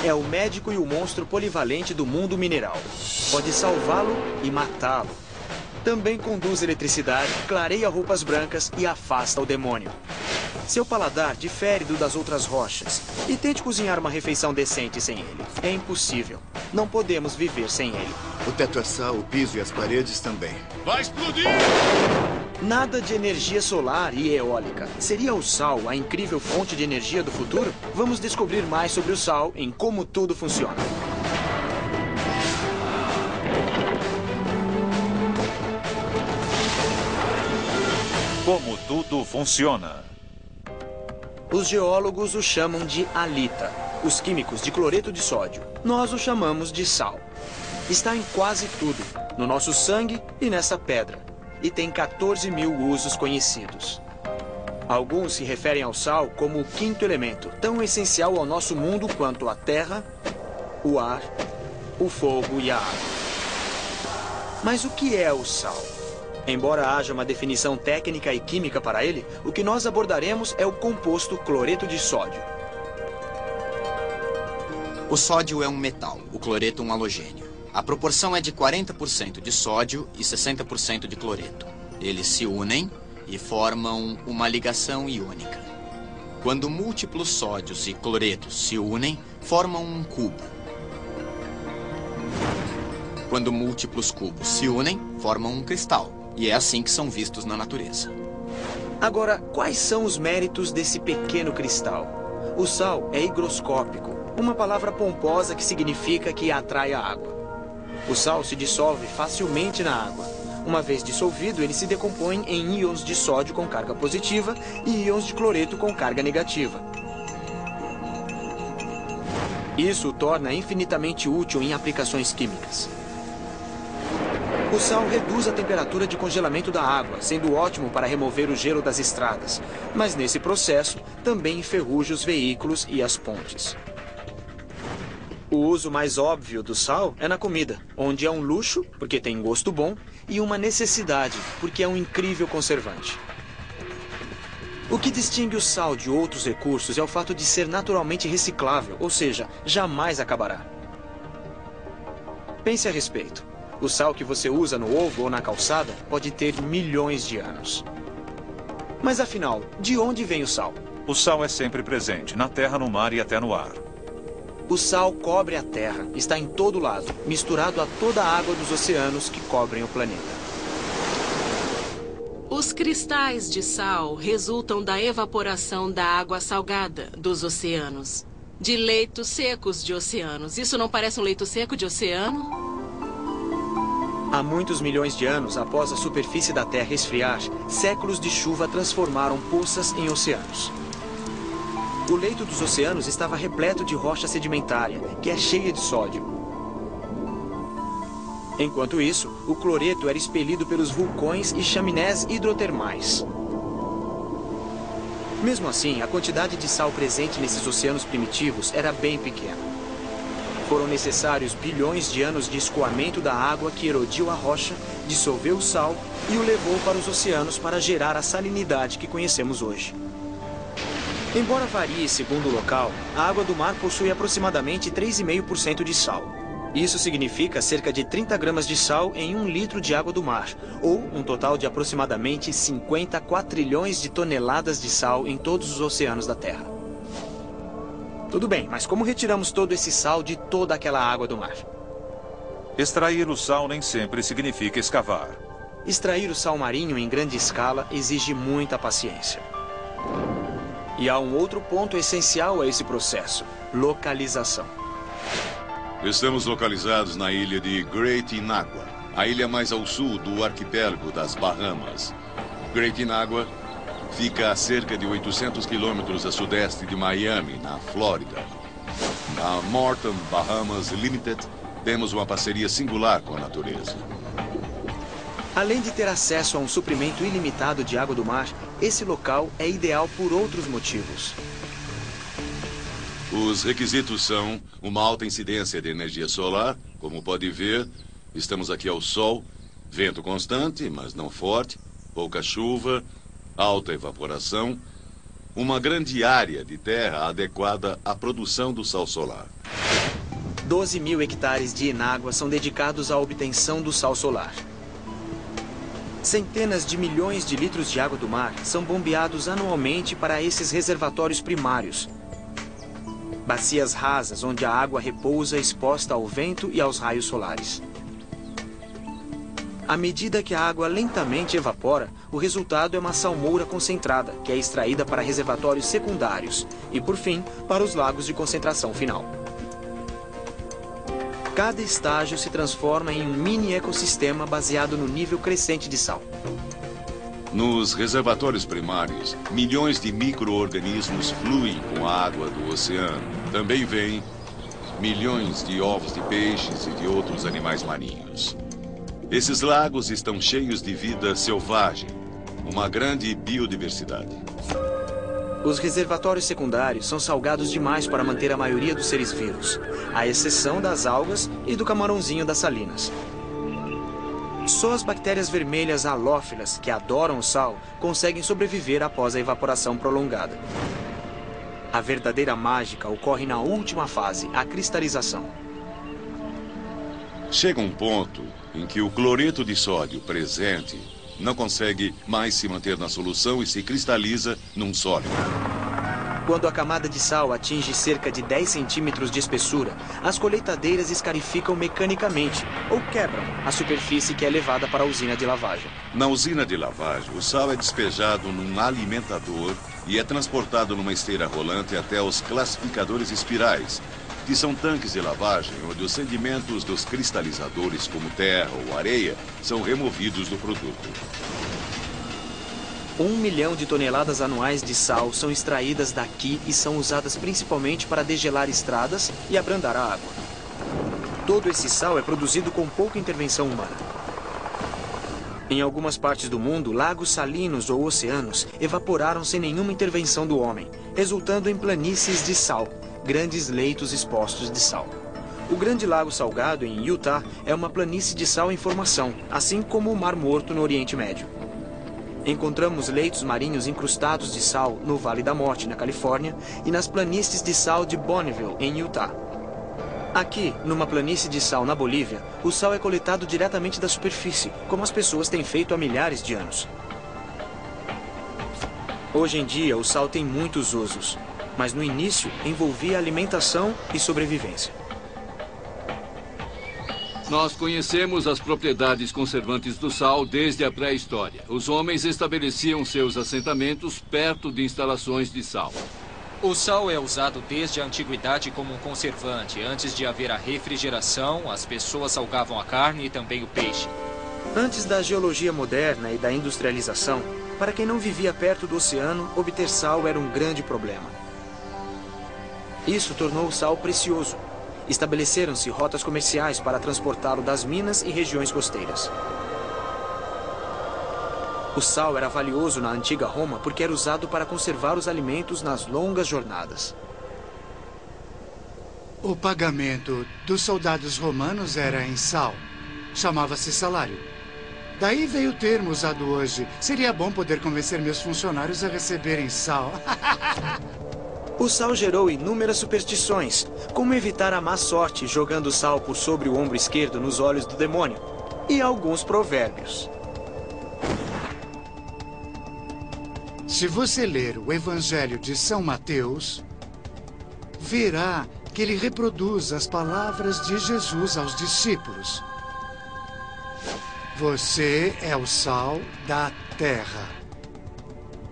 É o médico e o monstro polivalente do mundo mineral. Pode salvá-lo e matá-lo. Também conduz eletricidade, clareia roupas brancas e afasta o demônio. Seu paladar difere do das outras rochas. E tente cozinhar uma refeição decente sem ele. É impossível. Não podemos viver sem ele. O teto é sal, o piso e as paredes também. Vai explodir! Nada de energia solar e eólica. Seria o sal a incrível fonte de energia do futuro? Vamos descobrir mais sobre o sal em Como Tudo Funciona. Como Tudo Funciona. Os geólogos o chamam de halita, os químicos de cloreto de sódio. Nós o chamamos de sal. Está em quase tudo, no nosso sangue e nessa pedra. E tem 14 mil usos conhecidos. Alguns se referem ao sal como o quinto elemento, tão essencial ao nosso mundo quanto a terra, o ar, o fogo e a água. Mas o que é o sal? Embora haja uma definição técnica e química para ele, o que nós abordaremos é o composto cloreto de sódio. O sódio é um metal, o cloreto um halogênio. A proporção é de 40% de sódio e 60% de cloreto. Eles se unem e formam uma ligação iônica. Quando múltiplos sódios e cloretos se unem, formam um cubo. Quando múltiplos cubos se unem, formam um cristal. E é assim que são vistos na natureza. Agora, quais são os méritos desse pequeno cristal? O sal é higroscópico, uma palavra pomposa que significa que atrai a água. O sal se dissolve facilmente na água. Uma vez dissolvido, ele se decompõe em íons de sódio com carga positiva e íons de cloreto com carga negativa. Isso o torna infinitamente útil em aplicações químicas. O sal reduz a temperatura de congelamento da água, sendo ótimo para remover o gelo das estradas. Mas nesse processo, também enferruja os veículos e as pontes. O uso mais óbvio do sal é na comida, onde é um luxo, porque tem gosto bom, e uma necessidade, porque é um incrível conservante. O que distingue o sal de outros recursos é o fato de ser naturalmente reciclável, ou seja, jamais acabará. Pense a respeito. O sal que você usa no ovo ou na calçada pode ter milhões de anos. Mas afinal, de onde vem o sal? O sal é sempre presente, na terra, no mar e até no ar. O sal cobre a terra, está em todo lado, misturado a toda a água dos oceanos que cobrem o planeta. Os cristais de sal resultam da evaporação da água salgada dos oceanos. De leitos secos de oceanos. Isso não parece um leito seco de oceano? Há muitos milhões de anos após a superfície da Terra esfriar, séculos de chuva transformaram poças em oceanos. O leito dos oceanos estava repleto de rocha sedimentária, que é cheia de sódio. Enquanto isso, o cloreto era expelido pelos vulcões e chaminés hidrotermais. Mesmo assim, a quantidade de sal presente nesses oceanos primitivos era bem pequena. Foram necessários bilhões de anos de escoamento da água que erodiu a rocha, dissolveu o sal e o levou para os oceanos para gerar a salinidade que conhecemos hoje. Embora varie segundo o local, a água do mar possui aproximadamente 3,5% de sal. Isso significa cerca de 30 gramas de sal em 1 litro de água do mar, ou um total de aproximadamente 50 quatrilhões de toneladas de sal em todos os oceanos da Terra. Tudo bem, mas como retiramos todo esse sal de toda aquela água do mar? Extrair o sal nem sempre significa escavar. Extrair o sal marinho em grande escala exige muita paciência. E há um outro ponto essencial a esse processo: localização. Estamos localizados na ilha de Great Inagua, a ilha mais ao sul do arquipélago das Bahamas. Great Inagua fica a cerca de 800 quilômetros a sudeste de Miami, na Flórida. Na Morton Bahamas Limited, temos uma parceria singular com a natureza. Além de ter acesso a um suprimento ilimitado de água do mar, esse local é ideal por outros motivos. Os requisitos são uma alta incidência de energia solar. Como pode ver, estamos aqui ao sol, vento constante, mas não forte, pouca chuva, alta evaporação, uma grande área de terra adequada à produção do sal solar. 12 mil hectares de Inágua são dedicados à obtenção do sal solar. Centenas de milhões de litros de água do mar são bombeados anualmente para esses reservatórios primários. Bacias rasas onde a água repousa exposta ao vento e aos raios solares. À medida que a água lentamente evapora, o resultado é uma salmoura concentrada, que é extraída para reservatórios secundários e, por fim, para os lagos de concentração final. Cada estágio se transforma em um mini ecossistema baseado no nível crescente de sal. Nos reservatórios primários, milhões de micro-organismos fluem com a água do oceano. Também vêm milhões de ovos de peixes e de outros animais marinhos. Esses lagos estão cheios de vida selvagem, uma grande biodiversidade. Os reservatórios secundários são salgados demais para manter a maioria dos seres vivos, à exceção das algas e do camarãozinho das salinas. Só as bactérias vermelhas halófilas, que adoram o sal, conseguem sobreviver após a evaporação prolongada. A verdadeira mágica ocorre na última fase, a cristalização. Chega um ponto em que o cloreto de sódio presente não consegue mais se manter na solução e se cristaliza num sólido. Quando a camada de sal atinge cerca de 10 centímetros de espessura, as colheitadeiras escarificam mecanicamente ou quebram a superfície que é levada para a usina de lavagem. Na usina de lavagem, o sal é despejado num alimentador e é transportado numa esteira rolante até os classificadores espirais, que são tanques de lavagem onde os sedimentos dos cristalizadores, como terra ou areia, são removidos do produto. 1 milhão de toneladas anuais de sal são extraídas daqui e são usadas principalmente para degelar estradas e abrandar a água. Todo esse sal é produzido com pouca intervenção humana. Em algumas partes do mundo, lagos salinos ou oceanos evaporaram sem nenhuma intervenção do homem, resultando em planícies de sal, grandes leitos expostos de sal. O Grande Lago Salgado, em Utah, é uma planície de sal em formação, assim como o Mar Morto no Oriente Médio. Encontramos leitos marinhos incrustados de sal no Vale da Morte, na Califórnia, e nas planícies de sal de Bonneville, em Utah. Aqui, numa planície de sal na Bolívia, o sal é coletado diretamente da superfície, como as pessoas têm feito há milhares de anos. Hoje em dia, o sal tem muitos usos, mas no início envolvia alimentação e sobrevivência. Nós conhecemos as propriedades conservantes do sal desde a pré-história. Os homens estabeleciam seus assentamentos perto de instalações de sal. O sal é usado desde a antiguidade como um conservante. Antes de haver a refrigeração, as pessoas salgavam a carne e também o peixe. Antes da geologia moderna e da industrialização, para quem não vivia perto do oceano, obter sal era um grande problema. Isso tornou o sal precioso. Estabeleceram-se rotas comerciais para transportá-lo das minas e regiões costeiras. O sal era valioso na antiga Roma porque era usado para conservar os alimentos nas longas jornadas. O pagamento dos soldados romanos era em sal. Chamava-se salário. Daí veio o termo usado hoje. Seria bom poder convencer meus funcionários a receberem sal. O sal gerou inúmeras superstições, como evitar a má sorte jogando sal por sobre o ombro esquerdo nos olhos do demônio, e alguns provérbios. Se você ler o Evangelho de São Mateus, verá que ele reproduz as palavras de Jesus aos discípulos. Você é o sal da terra,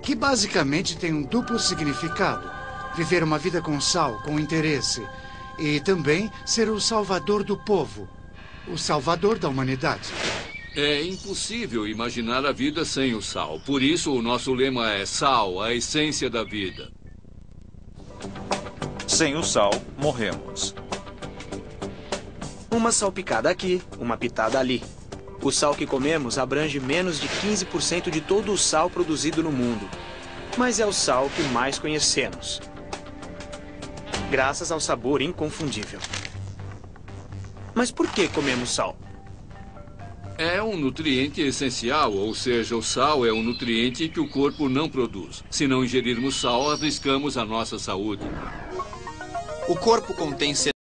que basicamente tem um duplo significado. Viver uma vida com sal, com interesse. E também ser o salvador do povo. O salvador da humanidade. É impossível imaginar a vida sem o sal. Por isso, o nosso lema é sal, a essência da vida. Sem o sal, morremos. Uma salpicada aqui, uma pitada ali. O sal que comemos abrange menos de 15% de todo o sal produzido no mundo. Mas é o sal que mais conhecemos, graças ao sabor inconfundível. Mas por que comemos sal? É um nutriente essencial, ou seja, o sal é um nutriente que o corpo não produz. Se não ingerirmos sal, arriscamos a nossa saúde. O corpo contém